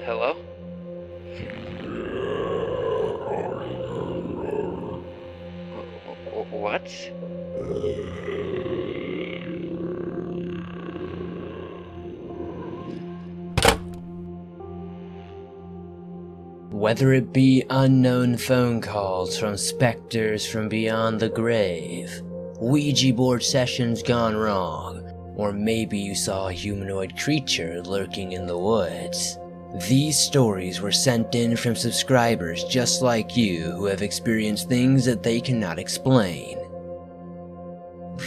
Hello? What? Whether it be unknown phone calls from specters from beyond the grave, Ouija board sessions gone wrong, or maybe you saw a humanoid creature lurking in the woods, these stories were sent in from subscribers just like you who have experienced things that they cannot explain.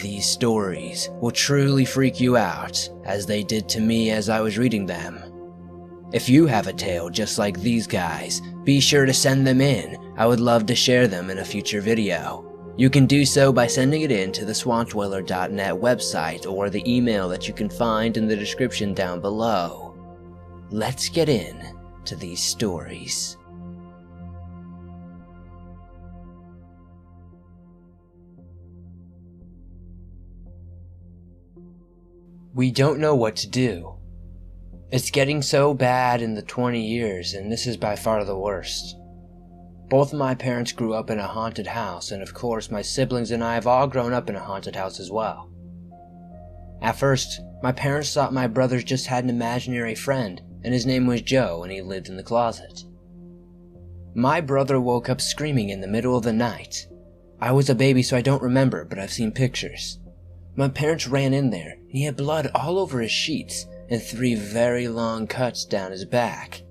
These stories will truly freak you out, as they did to me as I was reading them. If you have a tale just like these guys, be sure to send them in. I would love to share them in a future video. You can do so by sending it in to the swampdweller.net website or the email that you can find in the description down below. Let's get in to these stories. We don't know what to do. It's getting so bad in the 20 years, and this is by far the worst. Both of my parents grew up in a haunted house, and of course my siblings and I have all grown up in a haunted house as well. At first, my parents thought my brothers just had an imaginary friend, and his name was Joe, and he lived in the closet. My brother woke up screaming in the middle of the night. I was a baby, so I don't remember, but I've seen pictures. My parents ran in there, and he had blood all over his sheets, and 3 very long cuts down his back.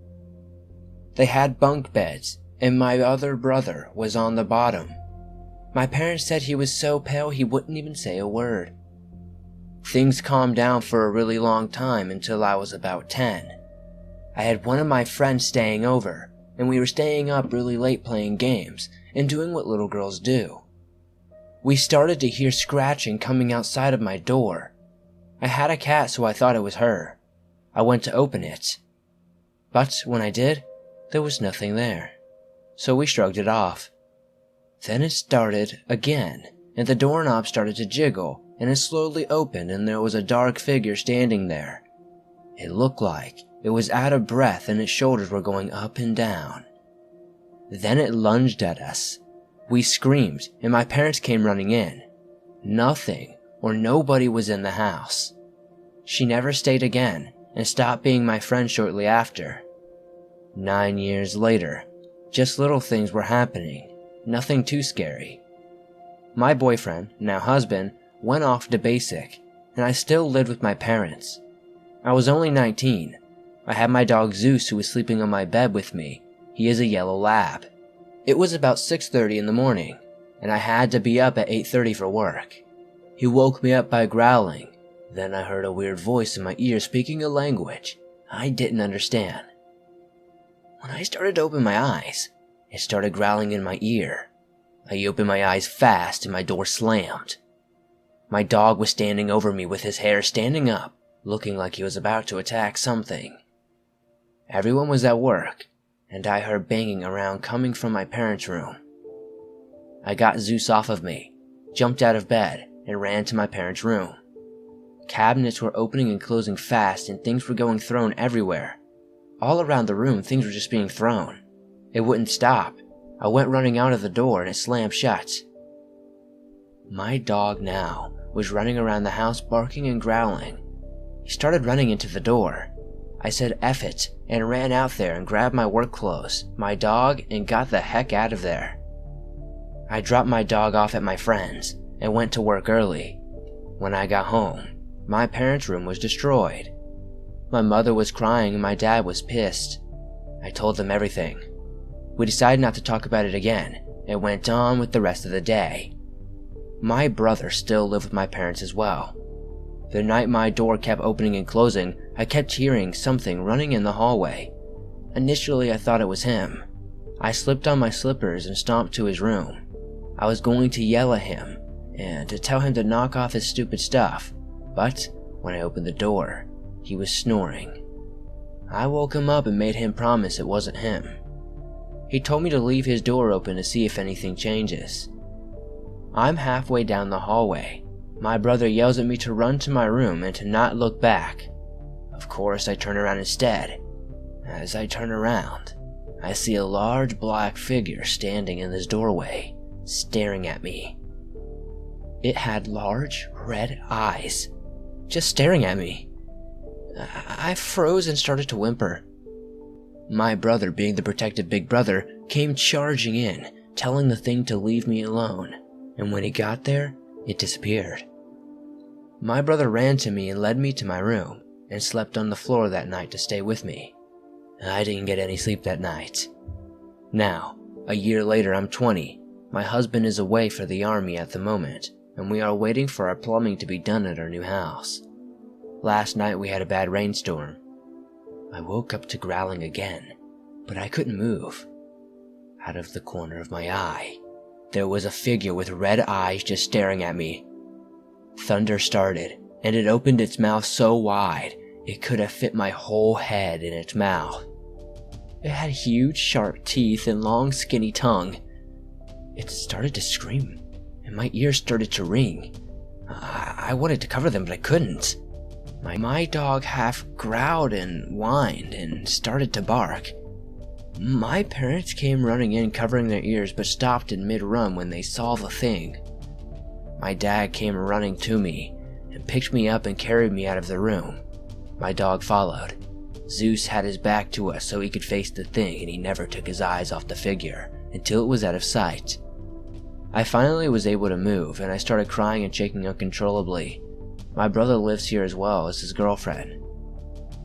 They had bunk beds, and my other brother was on the bottom. My parents said he was so pale he wouldn't even say a word. Things calmed down for a really long time until I was about 10. I had one of my friends staying over, and we were staying up really late playing games and doing what little girls do. We started to hear scratching coming outside of my door. I had a cat, so I thought it was her. I went to open it. But when I did, there was nothing there. So we shrugged it off. Then it started again, and the doorknob started to jiggle, and it slowly opened, and there was a dark figure standing there. It looked like it was out of breath, and its shoulders were going up and down. Then it lunged at us. We screamed, and my parents came running in. Nothing or nobody was in the house. She never stayed again and stopped being my friend shortly after. 9 years later, just little things were happening, nothing too scary. My boyfriend, now husband, went off to basic, and I still lived with my parents. I was only 19. I had my dog Zeus who was sleeping on my bed with me. He is a yellow lab. It was about 6:30 in the morning, and I had to be up at 8:30 for work. He woke me up by growling. Then I heard a weird voice in my ear speaking a language I didn't understand. When I started to open my eyes, it started growling in my ear. I opened my eyes fast and my door slammed. My dog was standing over me with his hair standing up, looking like he was about to attack something. Everyone was at work, and I heard banging around coming from my parents' room. I got Zeus off of me, jumped out of bed, and ran to my parents' room. Cabinets were opening and closing fast, and things were going thrown everywhere. All around the room, things were just being thrown. It wouldn't stop. I went running out of the door, and it slammed shut. My dog now was running around the house barking and growling. He started running into the door. I said F it, and ran out there and grabbed my work clothes, my dog, and got the heck out of there. I dropped my dog off at my friend's and went to work early. When I got home, my parents' room was destroyed. My mother was crying and my dad was pissed. I told them everything. We decided not to talk about it again and went on with the rest of the day. My brother still lived with my parents as well. The night my door kept opening and closing, I kept hearing something running in the hallway. Initially, I thought it was him. I slipped on my slippers and stomped to his room. I was going to yell at him and to tell him to knock off his stupid stuff, but when I opened the door, he was snoring. I woke him up and made him promise it wasn't him. He told me to leave his door open to see if anything changes. I'm halfway down the hallway. My brother yells at me to run to my room and to not look back. Of course, I turn around instead. As I turn around, I see a large black figure standing in this doorway, staring at me. It had large red eyes, just staring at me. I froze and started to whimper. My brother, being the protective big brother, came charging in, telling the thing to leave me alone, and when he got there, it disappeared. My brother ran to me and led me to my room, and slept on the floor that night to stay with me. I didn't get any sleep that night. Now, a year later, I'm 20. My husband is away for the army at the moment, and we are waiting for our plumbing to be done at our new house. Last night we had a bad rainstorm. I woke up to growling again, but I couldn't move. Out of the corner of my eye, there was a figure with red eyes just staring at me. Thunder started, and it opened its mouth so wide it could have fit my whole head in its mouth. It had huge sharp teeth and long skinny tongue. It started to scream, and my ears started to ring. I wanted to cover them, but I couldn't. My dog half growled and whined and started to bark. My parents came running in covering their ears but stopped in mid-run when they saw the thing. My dad came running to me and picked me up and carried me out of the room. My dog followed. Zeus had his back to us so he could face the thing, and he never took his eyes off the figure until it was out of sight. I finally was able to move, and I started crying and shaking uncontrollably. My brother lives here as well as his girlfriend.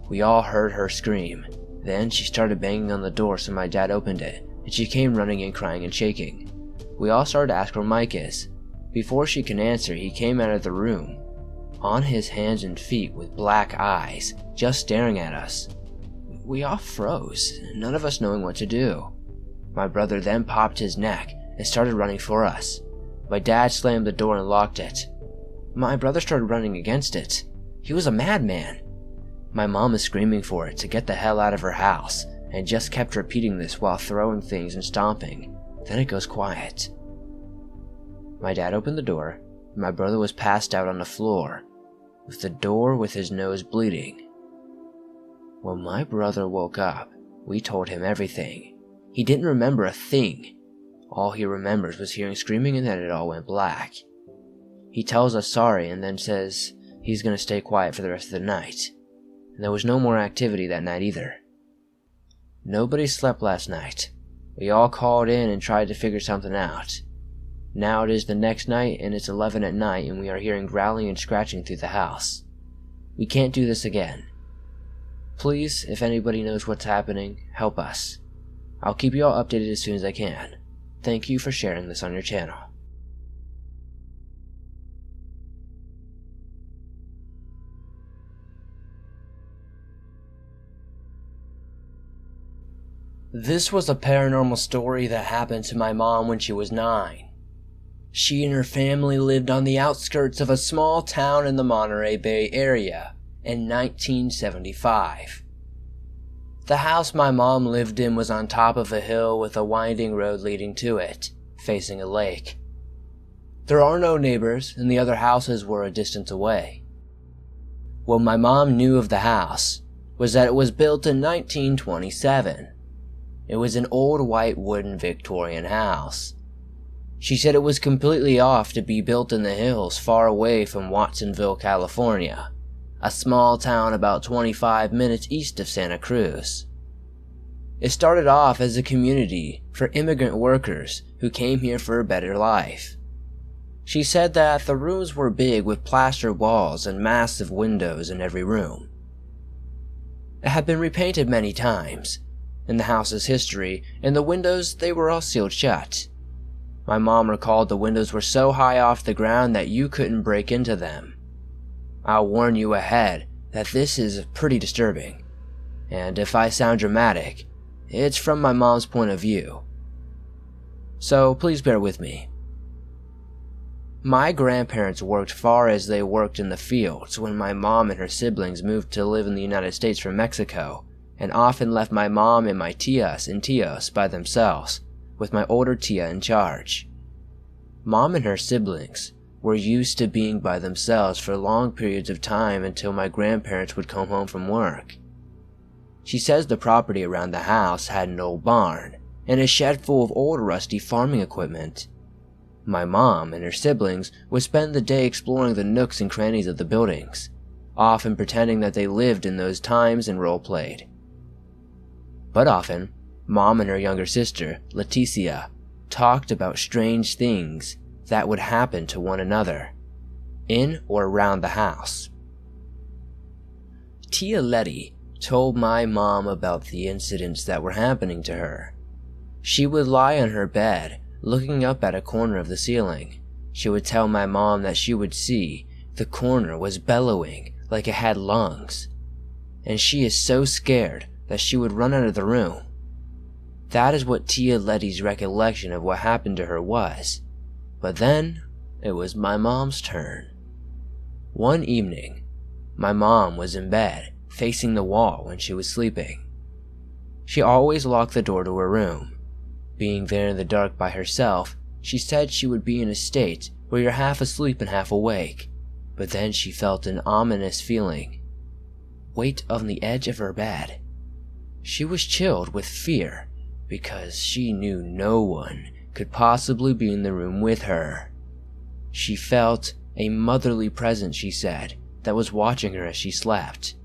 We all heard her scream. Then she started banging on the door, so my dad opened it, and she came running in crying and shaking. We all started to ask where Mike is. Before she can answer, he came out of the room, on his hands and feet with black eyes, just staring at us. We all froze, none of us knowing what to do. My brother then popped his neck and started running for us. My dad slammed the door and locked it. My brother started running against it. He was a madman. My mom is screaming for it to get the hell out of her house, and just kept repeating this while throwing things and stomping. Then it goes quiet. My dad opened the door, and my brother was passed out on the floor, with the door with his nose bleeding. When my brother woke up, we told him everything. He didn't remember a thing. All he remembers was hearing screaming and then it all went black. He tells us sorry and then says he's going to stay quiet for the rest of the night. And there was no more activity that night either. Nobody slept last night. We all called in and tried to figure something out. Now it is the next night and it's 11 at night and we are hearing growling and scratching through the house. We can't do this again. Please, if anybody knows what's happening, help us. I'll keep you all updated as soon as I can. Thank you for sharing this on your channel. This was a paranormal story that happened to my mom when she was 9. She and her family lived on the outskirts of a small town in the Monterey Bay area in 1975. The house my mom lived in was on top of a hill with a winding road leading to it, facing a lake. There are no neighbors, and the other houses were a distance away. What my mom knew of the house was that it was built in 1927. It was an old white wooden Victorian house. She said it was completely off to be built in the hills far away from Watsonville, California, a small town about 25 minutes east of Santa Cruz. It started off as a community for immigrant workers who came here for a better life. She said that the rooms were big with plaster walls and massive windows in every room. It had been repainted many times. In the house's history, and the windows, they were all sealed shut. My mom recalled the windows were so high off the ground that you couldn't break into them. I'll warn you ahead that this is pretty disturbing, and if I sound dramatic, it's from my mom's point of view. So please bear with me. My grandparents worked far as they worked in the fields when my mom and her siblings moved to live in the United States from Mexico, and often left my mom and my tias and tios by themselves, with my older tia in charge. Mom and her siblings were used to being by themselves for long periods of time until my grandparents would come home from work. She says the property around the house had an old barn and a shed full of old rusty farming equipment. My mom and her siblings would spend the day exploring the nooks and crannies of the buildings, often pretending that they lived in those times and role-played. But often, Mom and her younger sister, Leticia, talked about strange things that would happen to one another, in or around the house. Tia Letty told my mom about the incidents that were happening to her. She would lie on her bed, looking up at a corner of the ceiling. She would tell my mom that she would see the corner was bellowing like it had lungs, and she is so scared that she would run out of the room. That is what Tia Letty's recollection of what happened to her was. But then, it was my mom's turn. One evening, my mom was in bed, facing the wall when she was sleeping. She always locked the door to her room. Being there in the dark by herself, she said she would be in a state where you're half asleep and half awake, but then she felt an ominous feeling. Weight on the edge of her bed. She was chilled with fear because she knew no one could possibly be in the room with her. She felt a motherly presence, she said, that was watching her as she slept.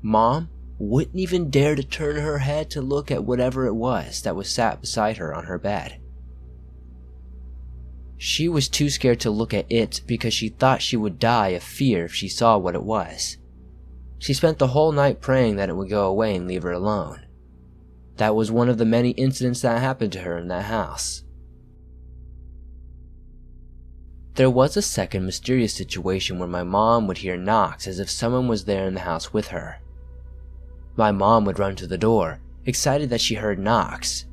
Mom wouldn't even dare to turn her head to look at whatever it was that was sat beside her on her bed. She was too scared to look at it because she thought she would die of fear if she saw what it was. She spent the whole night praying that it would go away and leave her alone. That was one of the many incidents that happened to her in that house. There was a second mysterious situation where my mom would hear knocks as if someone was there in the house with her. My mom would run to the door, excited that she heard knocks,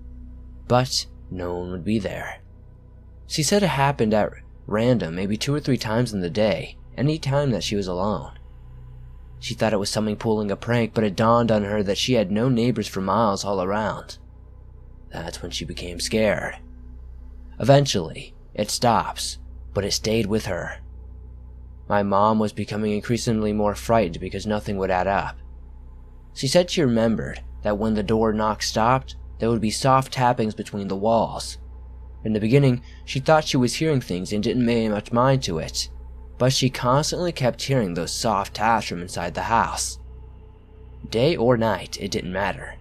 but no one would be there. She said it happened at random, maybe 2 or 3 times in the day, any time that she was alone. She thought it was something pulling a prank, but it dawned on her that she had no neighbors for miles all around. That's when she became scared. Eventually, it stops, but it stayed with her. My mom was becoming increasingly more frightened because nothing would add up. She said she remembered that when the door knock stopped, there would be soft tappings between the walls. In the beginning, she thought she was hearing things and didn't pay much mind to it, but she constantly kept hearing those soft taps from inside the house. Day or night, it didn't matter.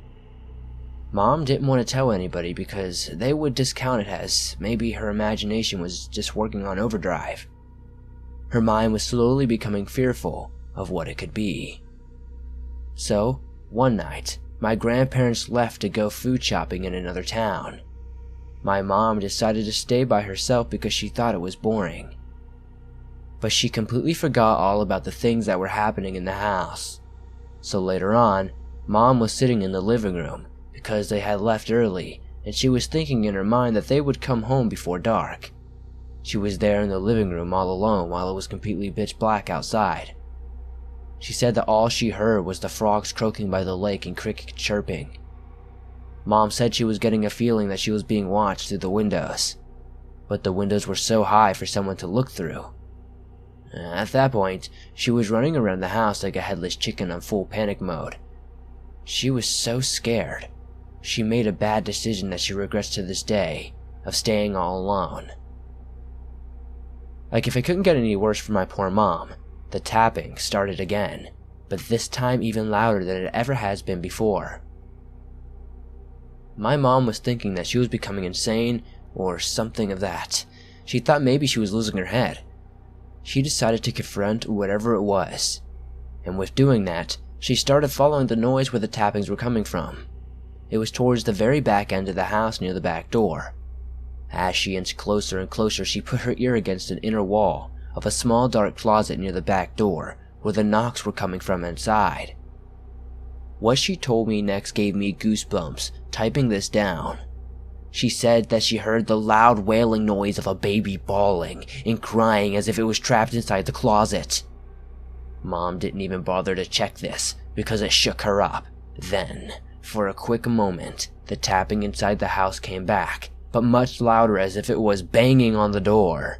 Mom didn't want to tell anybody because they would discount it as maybe her imagination was just working on overdrive. Her mind was slowly becoming fearful of what it could be. So, one night, my grandparents left to go food shopping in another town. My mom decided to stay by herself because she thought it was boring. But she completely forgot all about the things that were happening in the house. So later on, Mom was sitting in the living room because they had left early, and she was thinking in her mind that they would come home before dark. She was there in the living room all alone while it was completely pitch black outside. She said that all she heard was the frogs croaking by the lake and crickets chirping. Mom said she was getting a feeling that she was being watched through the windows, but the windows were so high for someone to look through. At that point, she was running around the house like a headless chicken on full panic mode. She was so scared. She made a bad decision that she regrets to this day, of staying all alone. Like if it couldn't get any worse for my poor mom, the tapping started again, but this time even louder than it ever has been before. My mom was thinking that she was becoming insane or something of that. She thought maybe she was losing her head. She decided to confront whatever it was, and with doing that, she started following the noise where the tappings were coming from. It was towards the very back end of the house near the back door. As she inched closer and closer, she put her ear against an inner wall of a small dark closet near the back door where the knocks were coming from inside. What she told me next gave me goosebumps typing this down. She said that she heard the loud wailing noise of a baby bawling and crying as if it was trapped inside the closet. Mom didn't even bother to check this because it shook her up. Then, for a quick moment, the tapping inside the house came back, but much louder as if it was banging on the door.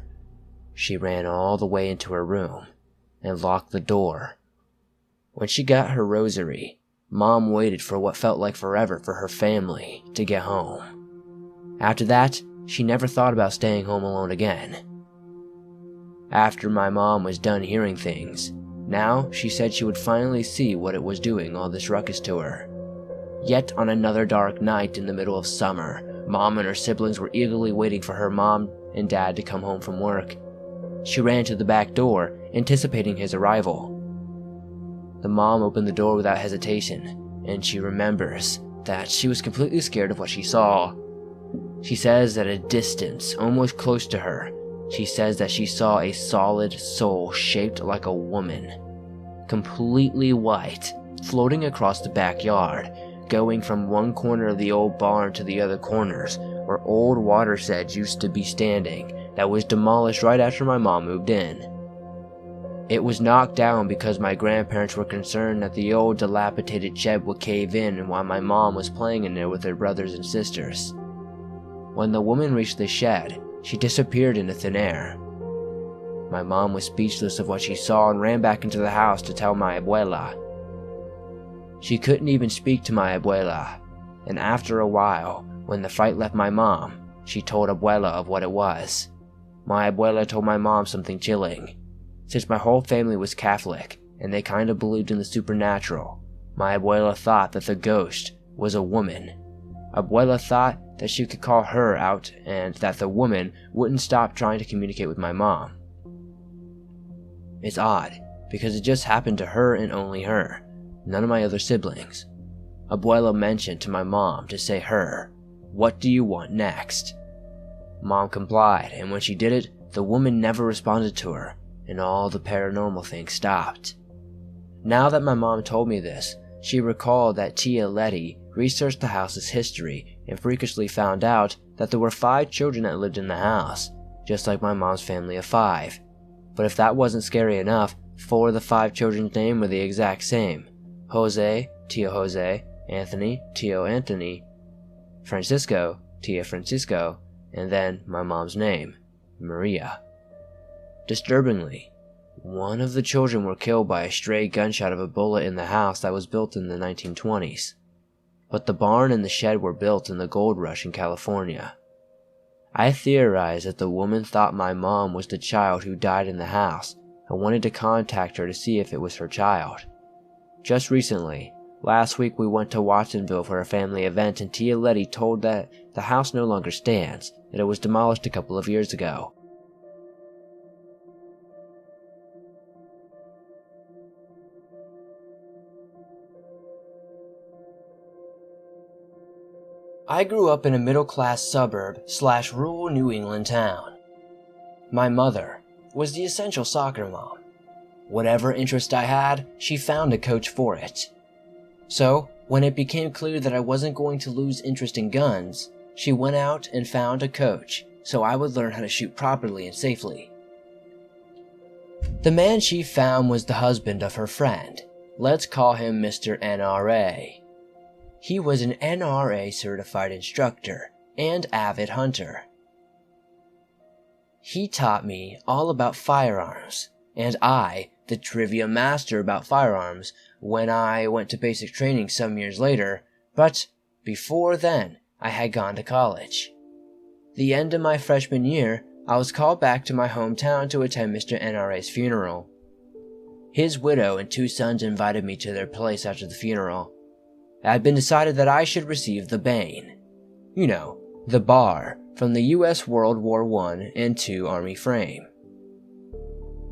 She ran all the way into her room and locked the door. When she got her rosary, Mom waited for what felt like forever for her family to get home. After that, she never thought about staying home alone again. After my mom was done hearing things, now she said she would finally see what it was doing all this ruckus to her. Yet on another dark night in the middle of summer, Mom and her siblings were eagerly waiting for her mom and dad to come home from work. She ran to the back door, anticipating his arrival. The mom opened the door without hesitation, and she remembers that she was completely scared of what she saw. She says at a distance, almost close to her, she says that she saw a solid soul shaped like a woman, completely white, floating across the backyard, going from one corner of the old barn to the other corners, where old water sheds used to be standing, that was demolished right after my mom moved in. It was knocked down because my grandparents were concerned that the old dilapidated shed would cave in while my mom was playing in there with her brothers and sisters. When the woman reached the shed, she disappeared into thin air. My mom was speechless of what she saw and ran back into the house to tell my abuela. She couldn't even speak to my abuela, and after a while, when the fright left my mom, she told abuela of what it was. My abuela told my mom something chilling. Since my whole family was Catholic, and they kind of believed in the supernatural, my abuela thought that the ghost was a woman. Abuela thought that she could call her out and that the woman wouldn't stop trying to communicate with my mom. It's odd, because it just happened to her and only her, none of my other siblings. Abuela mentioned to my mom to say her, "What do you want next?" Mom complied, and when she did it, the woman never responded to her, and all the paranormal things stopped. Now that my mom told me this, she recalled that Tia Letty researched the house's history and freakishly found out that there were 5 children that lived in the house, just like my mom's family of 5. But if that wasn't scary enough, 4 of the 5 children's names were the exact same: Jose, Tio Jose; Anthony, Tio Anthony; Francisco, Tia Francisco, and then my mom's name, Maria. Disturbingly, one of the children were killed by a stray gunshot of a bullet in the house that was built in the 1920s. But the barn and the shed were built in the gold rush in California. I theorized that the woman thought my mom was the child who died in the house and wanted to contact her to see if it was her child. Just recently, last week we went to Watsonville for a family event, and Tia Letty told that the house no longer stands, that it was demolished a couple of years ago. I grew up in a middle-class suburb/rural New England town. My mother was the essential soccer mom. Whatever interest I had, she found a coach for it. So, when it became clear that I wasn't going to lose interest in guns, she went out and found a coach so I would learn how to shoot properly and safely. The man she found was the husband of her friend. Let's call him Mr. NRA. He was an NRA certified instructor and avid hunter. He taught me all about firearms, and I, the trivia master about firearms, when I went to basic training some years later, but before then, I had gone to college. The end of my freshman year, I was called back to my hometown to attend Mr. NRA's funeral. His widow and 2 sons invited me to their place after the funeral. It had been decided that I should receive the Bane. You know, the bar from the US World War I and II Army frame.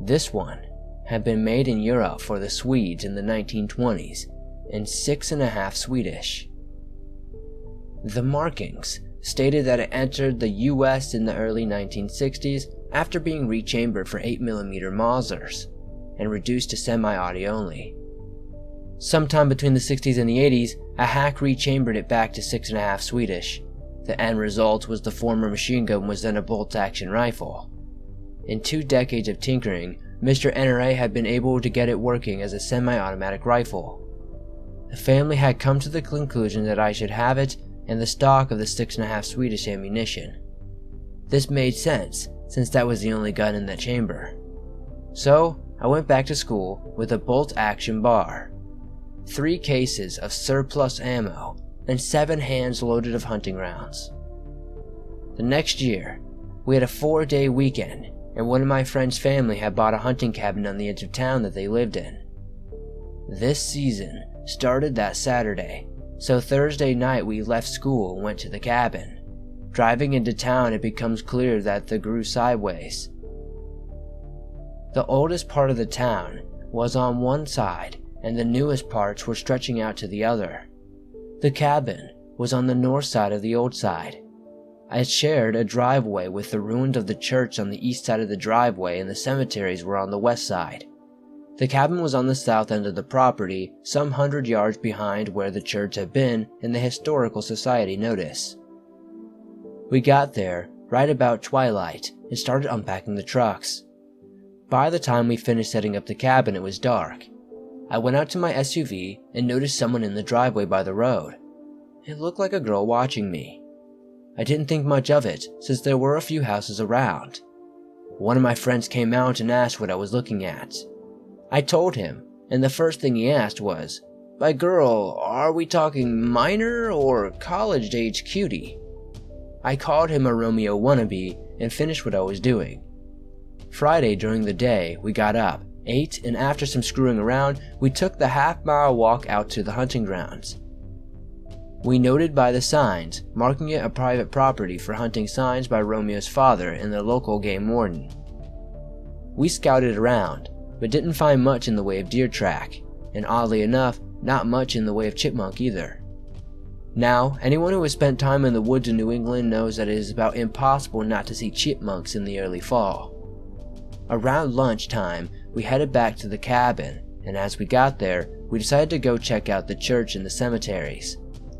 This one had been made in Europe for the Swedes in the 1920s and 6.5 Swedish. The markings stated that it entered the US in the early 1960s after being rechambered for 8mm Mausers and reduced to semi-audio only. Sometime between the 60s and the 80s, a hack rechambered it back to 6.5 Swedish. The end result was the former machine gun was then a bolt-action rifle. In 2 decades of tinkering, Mr. NRA had been able to get it working as a semi-automatic rifle. The family had come to the conclusion that I should have it and the stock of the 6.5 Swedish ammunition. This made sense, since that was the only gun in that chamber. So, I went back to school with a bolt-action bar. 3 cases of surplus ammo, and 7 hands loaded of hunting rounds. The next year, we had a 4-day weekend, and one of my friend's family had bought a hunting cabin on the edge of town that they lived in. This season started that Saturday, so Thursday night we left school and went to the cabin. Driving into town, it becomes clear that the grew sideways. The oldest part of the town was on one side, and the newest parts were stretching out to the other. The cabin was on the north side of the old side. I shared a driveway with the ruins of the church on the east side of the driveway, and the cemeteries were on the west side. The cabin was on the south end of the property, some 100 yards behind where the church had been and the Historical Society notice. We got there right about twilight and started unpacking the trucks. By the time we finished setting up the cabin, it was dark. I went out to my SUV and noticed someone in the driveway by the road. It looked like a girl watching me. I didn't think much of it, since there were a few houses around. One of my friends came out and asked what I was looking at. I told him, and the first thing he asked was, "By girl, are we talking minor or college-age cutie?" I called him a Romeo wannabe and finished what I was doing. Friday during the day, we got up, ate, and after some screwing around, we took the half-mile walk out to the hunting grounds. We noted by the signs, marking it a private property for hunting signs by Romeo's father and the local game warden. We scouted around, but didn't find much in the way of deer track, and oddly enough, not much in the way of chipmunk either. Now, anyone who has spent time in the woods in New England knows that it is about impossible not to see chipmunks in the early fall. Around lunchtime, we headed back to the cabin, and as we got there, we decided to go check out the church and the cemeteries.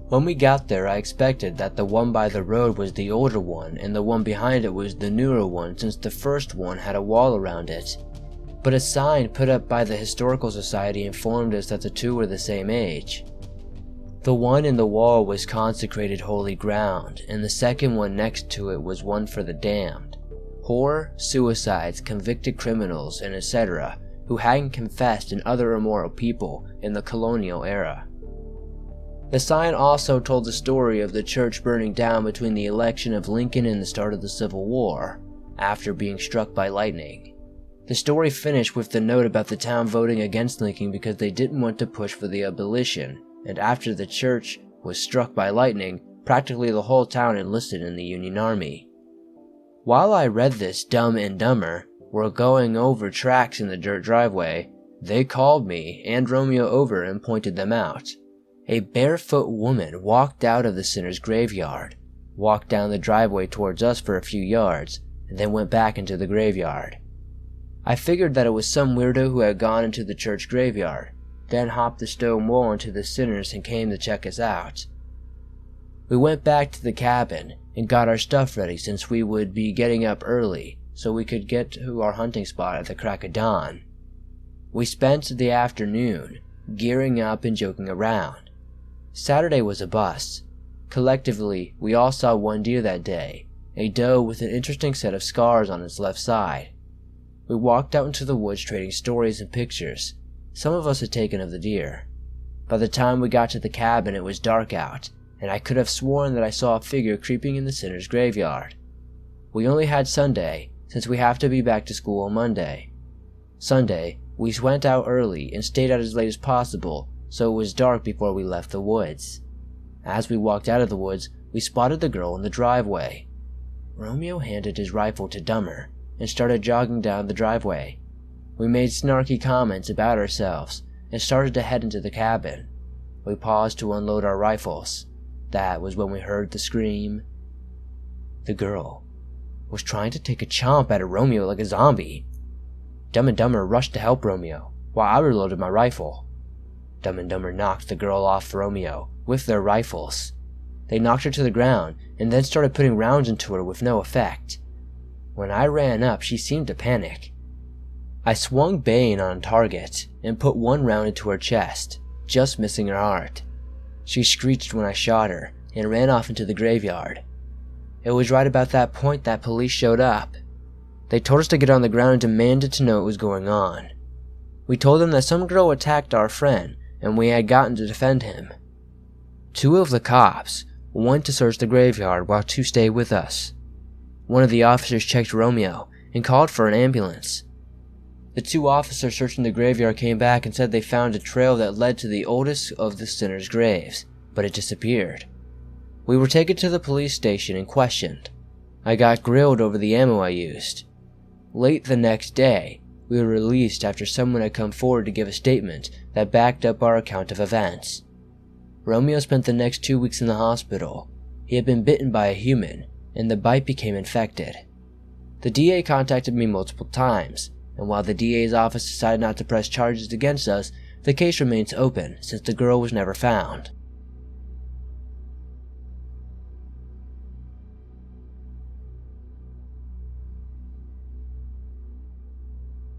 When we got there, I expected that the one by the road was the older one and the one behind it was the newer one, since the first one had a wall around it. But a sign put up by the Historical Society informed us that the two were the same age. The one in the wall was consecrated holy ground, and the second one next to it was one for the damned. Poor, suicides, convicted criminals, and etc., who hadn't confessed, and other immoral people in the colonial era. The sign also told the story of the church burning down between the election of Lincoln and the start of the Civil War, after being struck by lightning. The story finished with the note about the town voting against Lincoln because they didn't want to push for the abolition, and after the church was struck by lightning, practically the whole town enlisted in the Union Army. While I read this Dumb and Dumber were going over tracks in the dirt driveway, they called me and Romeo over and pointed them out. A barefoot woman walked out of the sinner's graveyard, walked down the driveway towards us for a few yards, and then went back into the graveyard. I figured that it was some weirdo who had gone into the church graveyard, then hopped the stone wall into the sinners and came to check us out. We went back to the cabin and got our stuff ready since we would be getting up early so we could get to our hunting spot at the crack of dawn. We spent the afternoon gearing up and joking around. Saturday was a bust. Collectively, we all saw one deer that day, a doe with an interesting set of scars on its left side. We walked out into the woods trading stories and pictures. Some of us had taken of the deer. By the time we got to the cabin, it was dark out, and I could have sworn that I saw a figure creeping in the sinner's graveyard. We only had Sunday, since we have to be back to school on Monday. Sunday, we went out early and stayed out as late as possible, so it was dark before we left the woods. As we walked out of the woods, we spotted the girl in the driveway. Romeo handed his rifle to Dumber and started jogging down the driveway. We made snarky comments about ourselves and started to head into the cabin. We paused to unload our rifles. That was when we heard the scream. The girl was trying to take a chomp out of Romeo like a zombie. Dumb and Dumber rushed to help Romeo, while I reloaded my rifle. Dumb and Dumber knocked the girl off Romeo with their rifles. They knocked her to the ground and then started putting rounds into her with no effect. When I ran up, she seemed to panic. I swung Bane on target and put one round into her chest, just missing her heart. She screeched when I shot her and ran off into the graveyard. It was right about that point that police showed up. They told us to get on the ground and demanded to know what was going on. We told them that some girl attacked our friend and we had gotten to defend him. 2 of the cops went to search the graveyard while 2 stayed with us. One of the officers checked Romeo and called for an ambulance. The 2 officers searching the graveyard came back and said they found a trail that led to the oldest of the sinners' graves, but it disappeared. We were taken to the police station and questioned. I got grilled over the ammo I used. Late the next day, we were released after someone had come forward to give a statement that backed up our account of events. Romeo spent the next 2 weeks in the hospital. He had been bitten by a human, and the bite became infected. The DA contacted me multiple times, and while the DA's office decided not to press charges against us, the case remains open since the girl was never found.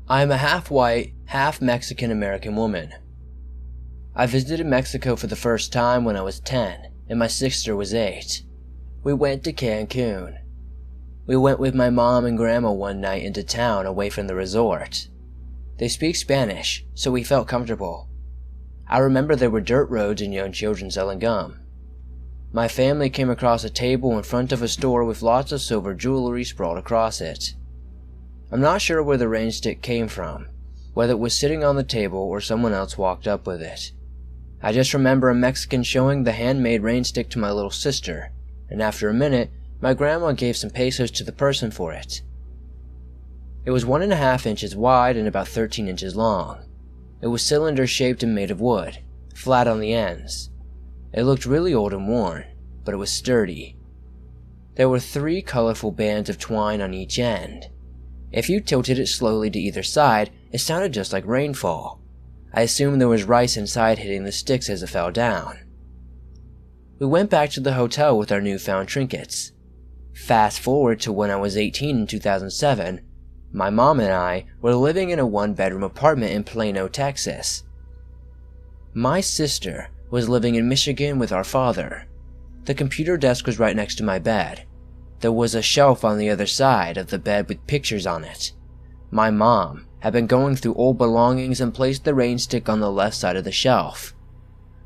I am a half-white, half-Mexican-American woman. I visited Mexico for the first time when I was 10, and my sister was 8. We went to Cancun. We went with my mom and grandma one night into town away from the resort. They speak Spanish, so we felt comfortable. I remember there were dirt roads and young children selling gum. My family came across a table in front of a store with lots of silver jewelry sprawled across it. I'm not sure where the RAINSTICK came from, whether it was sitting on the table or someone else walked up with it. I just remember a Mexican showing the handmade RAINSTICK to my little sister, and after a minute, my grandma gave some pesos to the person for it. It was 1.5 inches wide and about 13 inches long. It was cylinder-shaped and made of wood, flat on the ends. It looked really old and worn, but it was sturdy. There were 3 colorful bands of twine on each end. If you tilted it slowly to either side, it sounded just like rainfall. I assumed there was rice inside hitting the sticks as it fell down. We went back to the hotel with our newfound trinkets. Fast forward to when I was 18 in 2007, my mom and I were living in a 1-bedroom apartment in Plano, Texas. My sister was living in Michigan with our father. The computer desk was right next to my bed. There was a shelf on the other side of the bed with pictures on it. My mom had been going through old belongings and placed the RAINSTICK on the left side of the shelf.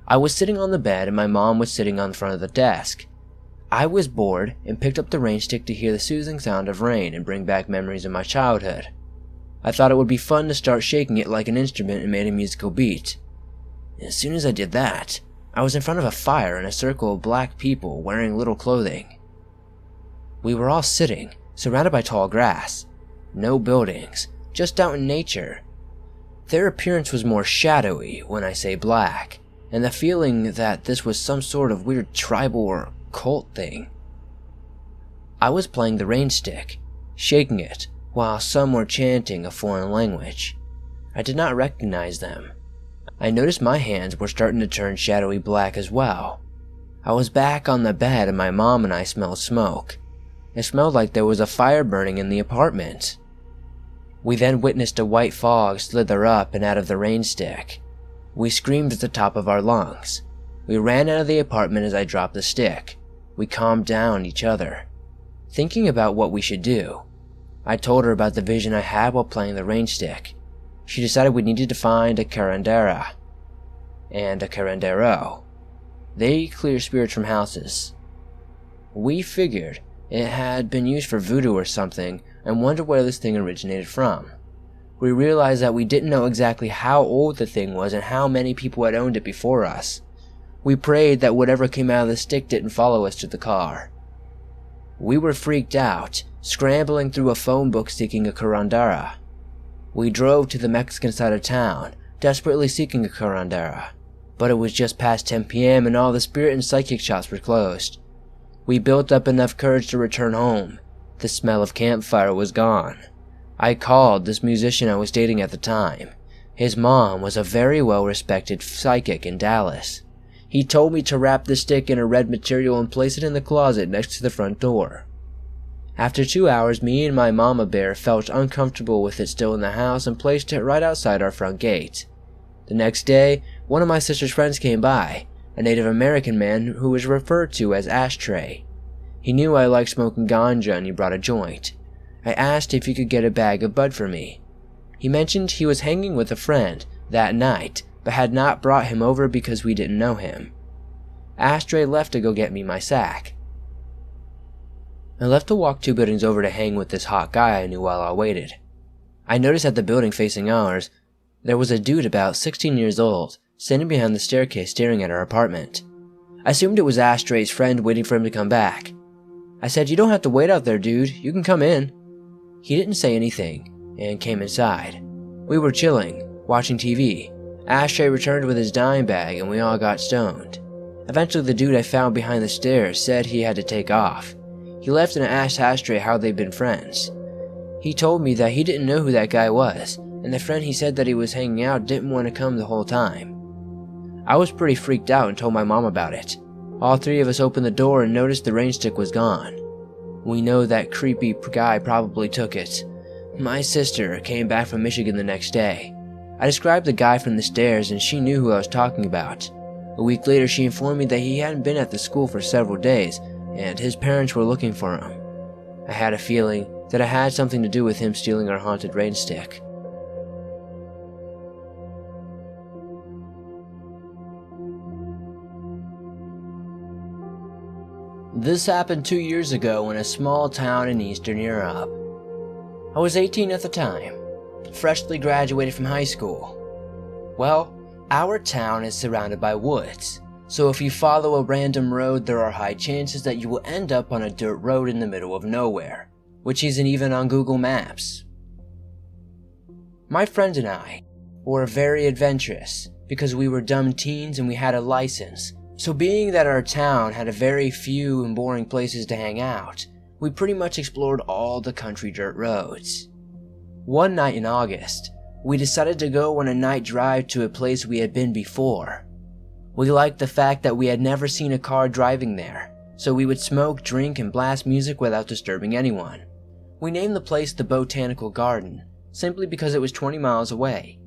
I was sitting on the bed and my mom was sitting on the front of the desk. I was bored and picked up the RAINSTICK to hear the soothing sound of rain and bring back memories of my childhood. I thought it would be fun to start shaking it like an instrument and made a musical beat. As soon as I did that, I was in front of a fire in a circle of black people wearing little clothing. We were all sitting, surrounded by tall grass. No buildings, just out in nature. Their appearance was more shadowy when I say black, and the feeling that this was some sort of weird tribal or cult thing. I was playing the RAINSTICK, shaking it, while some were chanting a foreign language. I did not recognize them. I noticed my hands were starting to turn shadowy black as well. I was back on the bed and my mom and I smelled smoke. It smelled like there was a fire burning in the apartment. We then witnessed a white fog slither up and out of the RAINSTICK. We screamed at the top of our lungs. We ran out of the apartment as I dropped the stick. We calmed down each other, thinking about what we should do. I told her about the vision I had while playing the RAINSTICK. She decided we needed to find a curandera and a curandero. They clear spirits from houses. We figured it had been used for voodoo or something and wondered where this thing originated from. We realized that we didn't know exactly how old the thing was and how many people had owned it before us. We prayed that whatever came out of the stick didn't follow us to the car. We were freaked out, scrambling through a phone book seeking a curandera. We drove to the Mexican side of town, desperately seeking a curandera, but it was just past 10 p.m. and all the spirit and psychic shops were closed. We built up enough courage to return home. The smell of campfire was gone. I called this musician I was dating at the time. His mom was a very well-respected psychic in Dallas. He told me to wrap the stick in a red material and place it in the closet next to the front door. After 2 hours, me and my mama bear felt uncomfortable with it still in the house and placed it right outside our front gate. The next day, one of my sister's friends came by, a Native American man who was referred to as Ashtray. He knew I liked smoking ganja and he brought a joint. I asked if he could get a bag of bud for me. He mentioned he was hanging with a friend that night but had not brought him over because we didn't know him. Ashtray left to go get me my sack. I left to walk 2 buildings over to hang with this hot guy I knew while I waited. I noticed at the building facing ours, there was a dude about 16 years old, standing behind the staircase staring at our apartment. I assumed it was Ashtray's friend waiting for him to come back. I said, "You don't have to wait out there, dude. You can come in." He didn't say anything, and came inside. We were chilling, watching TV. Ashtray returned with his dime bag, and we all got stoned. Eventually, the dude I found behind the stairs said he had to take off. He left and asked Ashtray how they'd been friends. He told me that he didn't know who that guy was, and the friend he said that he was hanging out didn't want to come the whole time. I was pretty freaked out and told my mom about it. All 3 of us opened the door and noticed the RAINSTICK was gone. We know that creepy guy probably took it. My sister came back from Michigan the next day. I described the guy from the stairs and she knew who I was talking about. A week later she informed me that he hadn't been at the school for several days and his parents were looking for him. I had a feeling that it had something to do with him stealing our haunted RAINSTICK. This happened 2 years ago in a small town in Eastern Europe. I was 18 at the time, freshly graduated from high school. Well, our town is surrounded by woods, so if you follow a random road there are high chances that you will end up on a dirt road in the middle of nowhere, which isn't even on Google Maps. My friend and I were very adventurous because we were dumb teens and we had a license. So being that our town had a very few and boring places to hang out, we pretty much explored all the country dirt roads. One night in August, we decided to go on a night drive to a place we had been before. We liked the fact that we had never seen a car driving there, so we would smoke, drink, and blast music without disturbing anyone. We named the place the Botanical Garden, simply because it was 20 miles away,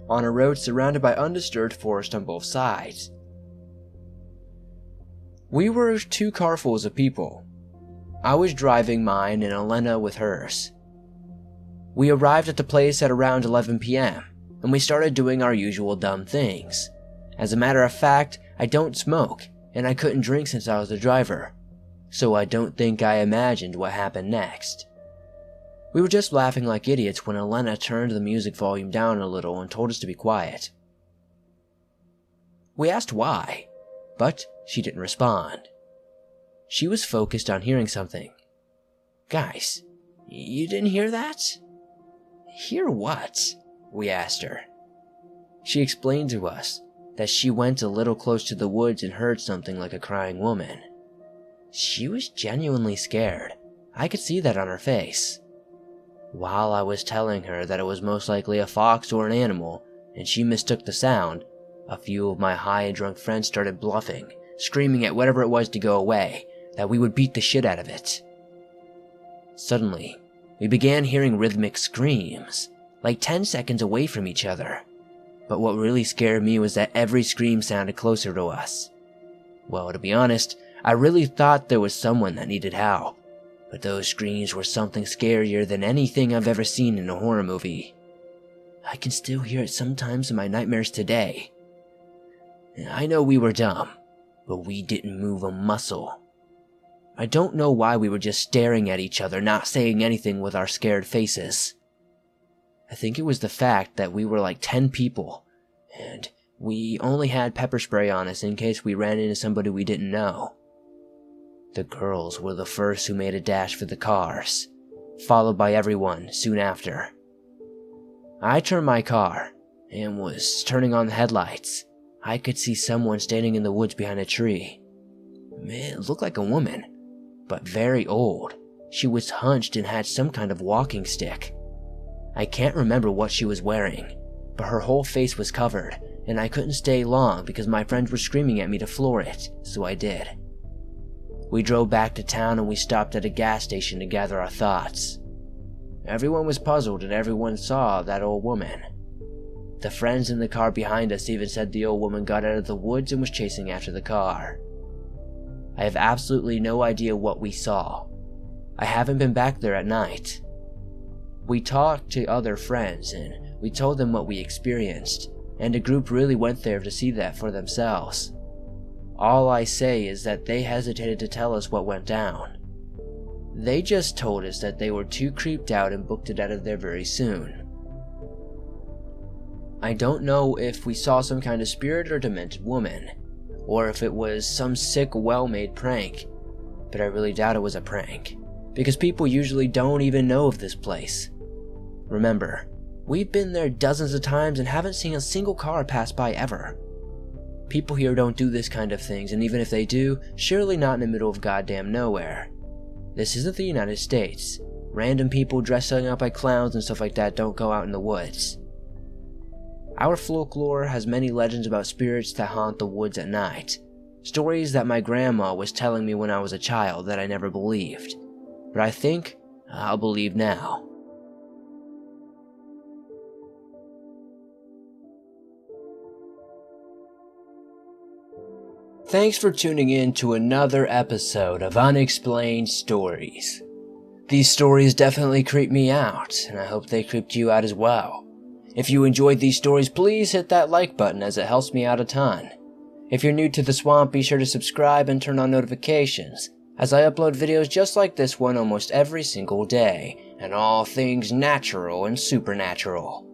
on a road surrounded by undisturbed forest on both sides. We were 2 carfuls of people. I was driving mine and Elena with hers. We arrived at the place at around 11 p.m. and we started doing our usual dumb things. As a matter of fact, I don't smoke and I couldn't drink since I was the driver, so I don't think I imagined what happened next. We were just laughing like idiots when Elena turned the music volume down a little and told us to be quiet. We asked why, but she didn't respond. She was focused on hearing something. "Guys, you didn't hear that?" "Hear what?" we asked her. She explained to us that she went a little close to the woods and heard something like a crying woman. She was genuinely scared. I could see that on her face. While I was telling her that it was most likely a fox or an animal, and she mistook the sound, a few of my high and drunk friends started bluffing, screaming at whatever it was to go away, that we would beat the shit out of it. Suddenly, we began hearing rhythmic screams, like 10 seconds away from each other. But what really scared me was that every scream sounded closer to us. Well, to be honest, I really thought there was someone that needed help, but those screams were something scarier than anything I've ever seen in a horror movie. I can still hear it sometimes in my nightmares today. I know we were dumb, but we didn't move a muscle. I don't know why we were just staring at each other, not saying anything with our scared faces. I think it was the fact that we were like 10 people, and we only had pepper spray on us in case we ran into somebody we didn't know. The girls were the first who made a dash for the cars, followed by everyone soon after. I turned my car, and was turning on the headlights. I could see someone standing in the woods behind a tree. It looked like a woman, but very old. She was hunched and had some kind of walking stick. I can't remember what she was wearing, but her whole face was covered, and I couldn't stay long because my friends were screaming at me to floor it, so I did. We drove back to town and we stopped at a gas station to gather our thoughts. Everyone was puzzled and everyone saw that old woman. The friends in the car behind us even said the old woman got out of the woods and was chasing after the car. I have absolutely no idea what we saw. I haven't been back there at night. We talked to other friends and we told them what we experienced, and a group really went there to see that for themselves. All I say is that they hesitated to tell us what went down. They just told us that they were too creeped out and booked it out of there very soon. I don't know if we saw some kind of spirit or demented woman, or if it was some sick, well-made prank, but I really doubt it was a prank, because people usually don't even know of this place. Remember, we've been there dozens of times and haven't seen a single car pass by ever. People here don't do this kind of things, and even if they do, surely not in the middle of goddamn nowhere. This isn't the United States. Random people dressing up like clowns and stuff like that don't go out in the woods. Our folklore has many legends about spirits that haunt the woods at night. Stories that my grandma was telling me when I was a child that I never believed. But I think I'll believe now. Thanks for tuning in to another episode of Unexplained Stories. These stories definitely creep me out, and I hope they creeped you out as well. If you enjoyed these stories, please hit that like button as it helps me out a ton. If you're new to the swamp, be sure to subscribe and turn on notifications, as I upload videos just like this one almost every single day, and all things natural and supernatural.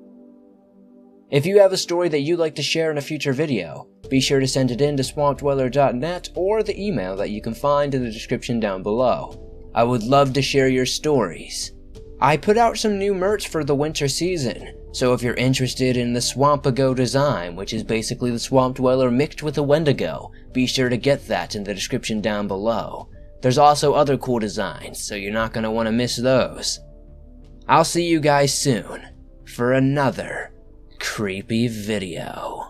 If you have a story that you'd like to share in a future video, be sure to send it in to swampdweller.net or the email that you can find in the description down below. I would love to share your stories. I put out some new merch for the winter season, so if you're interested in the Swampago design, which is basically the Swamp Dweller mixed with a Wendigo, be sure to get that in the description down below. There's also other cool designs, so you're not going to want to miss those. I'll see you guys soon for another creepy video.